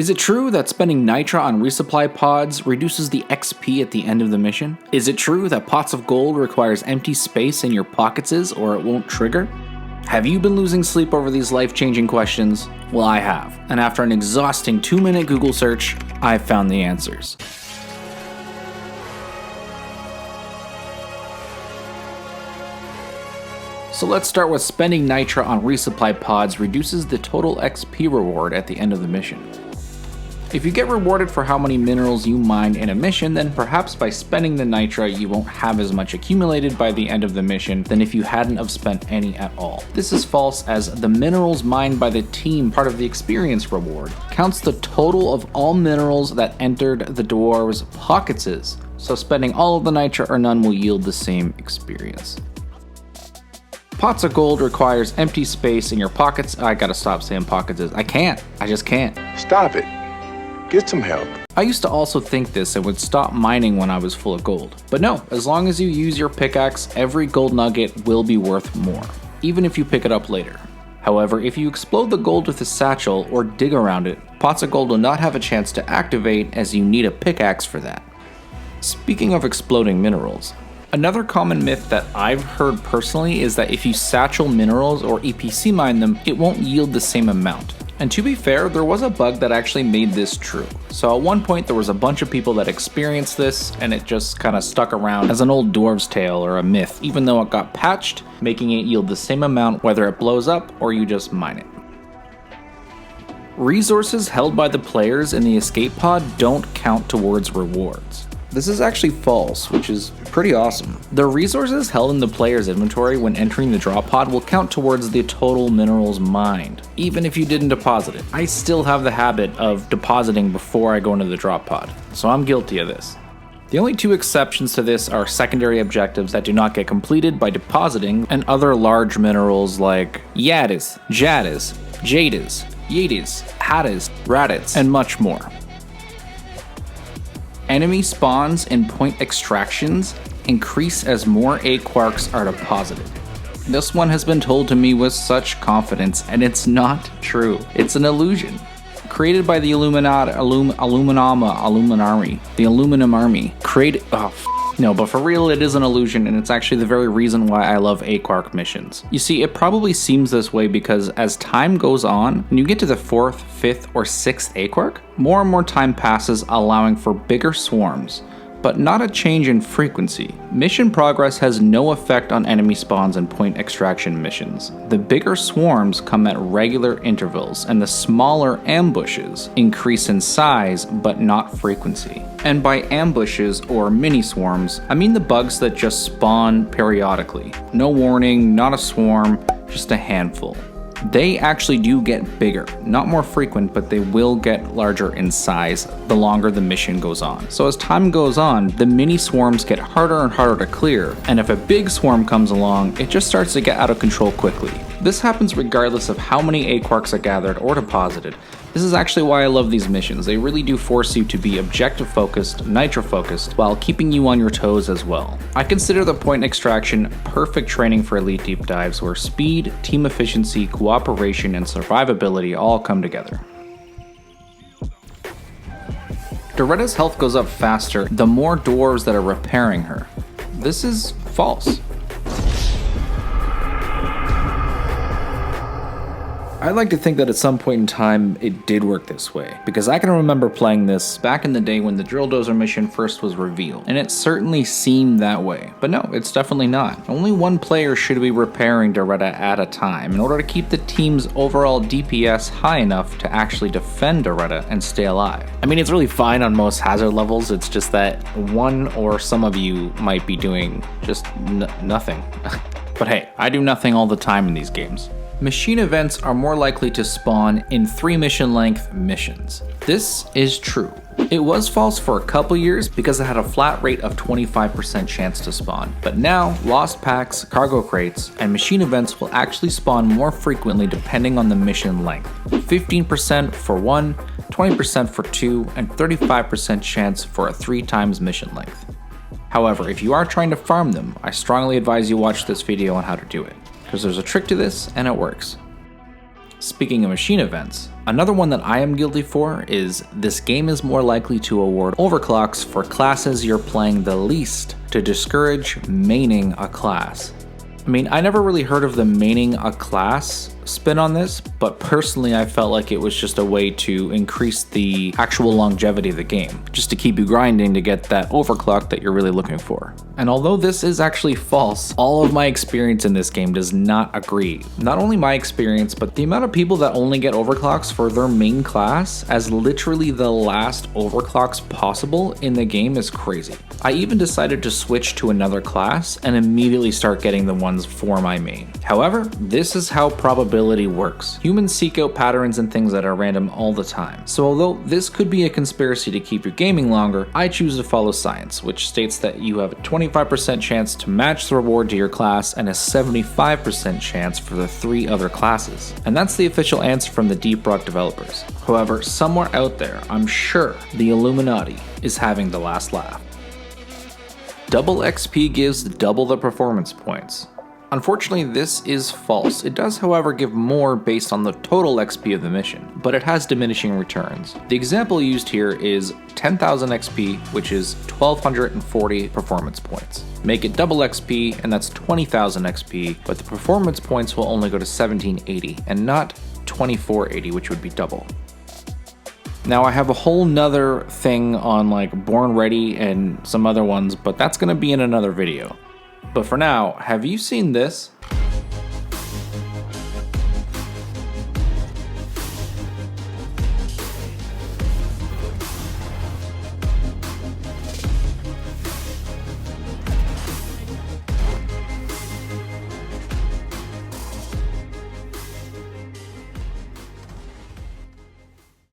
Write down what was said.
Is it true that spending nitra on resupply pods reduces the XP at the end of the mission? Is it true that pots of gold requires empty space in your pockets or it won't trigger? Have you been losing sleep over these life-changing questions? Well, I have, and after an exhausting 2-minute Google search, I've found the answers. So let's start with spending nitra on resupply pods reduces the total XP reward at the end of the mission. If you get rewarded for how many minerals you mine in a mission, then perhaps by spending the nitra you won't have as much accumulated by the end of the mission than if you hadn't have spent any at all. This is false, as the minerals mined by the team, part of the experience reward, counts the total of all minerals that entered the dwarves' pockets, so spending all of the nitra or none will yield the same experience. Pots of gold requires empty space in your pockets. I gotta stop saying pockets. I just can't. Stop it. Get some help. I used to also think this and would stop mining when I was full of gold. But no, as long as you use your pickaxe, every gold nugget will be worth more, even if you pick it up later. However, if you explode the gold with a satchel or dig around it, pots of gold will not have a chance to activate, as you need a pickaxe for that. Speaking of exploding minerals, another common myth that I've heard personally is that if you satchel minerals or EPC mine them, it won't yield the same amount. And to be fair, there was a bug that actually made this true. So at one point there was a bunch of people that experienced this, and it just kind of stuck around as an old dwarf's tale or a myth, even though it got patched, making it yield the same amount whether it blows up or you just mine it. Resources held by the players in the escape pod don't count towards rewards. This is actually false, which is pretty awesome. The resources held in the player's inventory when entering the drop pod will count towards the total minerals mined, even if you didn't deposit it. I still have the habit of depositing before I go into the drop pod, so I'm guilty of this. The only two exceptions to this are secondary objectives that do not get completed by depositing, and other large minerals like Yadis, Jadis, Jadis, Yadis, Hattis, Radits, and much more. Enemy spawns in point extractions increase as more Aquarqs are deposited. This one has been told to me with such confidence, and it's not true. It's an illusion. Created by the Illuminati, the Aluminum Army. No, but for real, it is an illusion, and it's actually the very reason why I love Aquarq missions. You see, it probably seems this way because as time goes on, when you get to the 4th, 5th, or 6th Aquarq, more and more time passes, allowing for bigger swarms, but not a change in frequency. Mission progress has no effect on enemy spawns and point extraction missions. The bigger swarms come at regular intervals, and the smaller ambushes increase in size but not frequency. And by ambushes or mini swarms, I mean the bugs that just spawn periodically. No warning, not a swarm, just a handful. They actually do get bigger, not more frequent, but they will get larger in size the longer the mission goes on. So as time goes on, the mini swarms get harder and harder to clear, and if a big swarm comes along, it just starts to get out of control quickly. This happens regardless of how many Aquarqs are gathered or deposited. This is actually why I love these missions. They really do force you to be objective focused, nitra focused, while keeping you on your toes as well. I consider the point extraction perfect training for elite deep dives where speed, team efficiency, cooperation, and survivability all come together. Doretta's health goes up faster the more dwarves that are repairing her. This is false. I like to think that at some point in time it did work this way, because I can remember playing this back in the day when the Drill Dozer mission first was revealed, and it certainly seemed that way. But no, it's definitely not. Only one player should be repairing Doretta at a time in order to keep the team's overall DPS high enough to actually defend Doretta and stay alive. I mean, it's really fine on most hazard levels, it's just that one or some of you might be doing just nothing. But hey, I do nothing all the time in these games. Machine events are more likely to spawn in 3 mission length missions. This is true. It was false for a couple years because it had a flat rate of 25% chance to spawn, but now lost packs, cargo crates, and machine events will actually spawn more frequently depending on the mission length. 15% for 1, 20% for 2, and 35% chance for a 3 times mission length. However, if you are trying to farm them, I strongly advise you watch this video on how to do it, because there's a trick to this and it works. Speaking of machine events, another one that I am guilty for is this game is more likely to award overclocks for classes you're playing the least to discourage maining a class. I mean, I never really heard of the maining a class spin on this, but personally I felt like it was just a way to increase the actual longevity of the game, just to keep you grinding to get that overclock that you're really looking for. And although this is actually false, all of my experience in this game does not agree. Not only my experience, but the amount of people that only get overclocks for their main class as literally the last overclocks possible in the game is crazy. I even decided to switch to another class and immediately start getting the ones for my main. However, this is how probability works. Humans seek out patterns and things that are random all the time. So although this could be a conspiracy to keep your gaming longer, I choose to follow science, which states that you have a 25% chance to match the reward to your class and a 75% chance for the 3 other classes. And that's the official answer from the Deep Rock developers. However, somewhere out there, I'm sure the Illuminati is having the last laugh. Double XP gives double the performance points. Unfortunately, this is false. It does, however, give more based on the total XP of the mission, but it has diminishing returns. The example used here is 10,000 XP, which is 1,240 performance points. Make it double XP, and that's 20,000 XP, but the performance points will only go to 1,780, and not 2,480, which would be double. Now I have a whole nother thing on like Born Ready and some other ones, but that's gonna be in another video. But for now, have you seen this?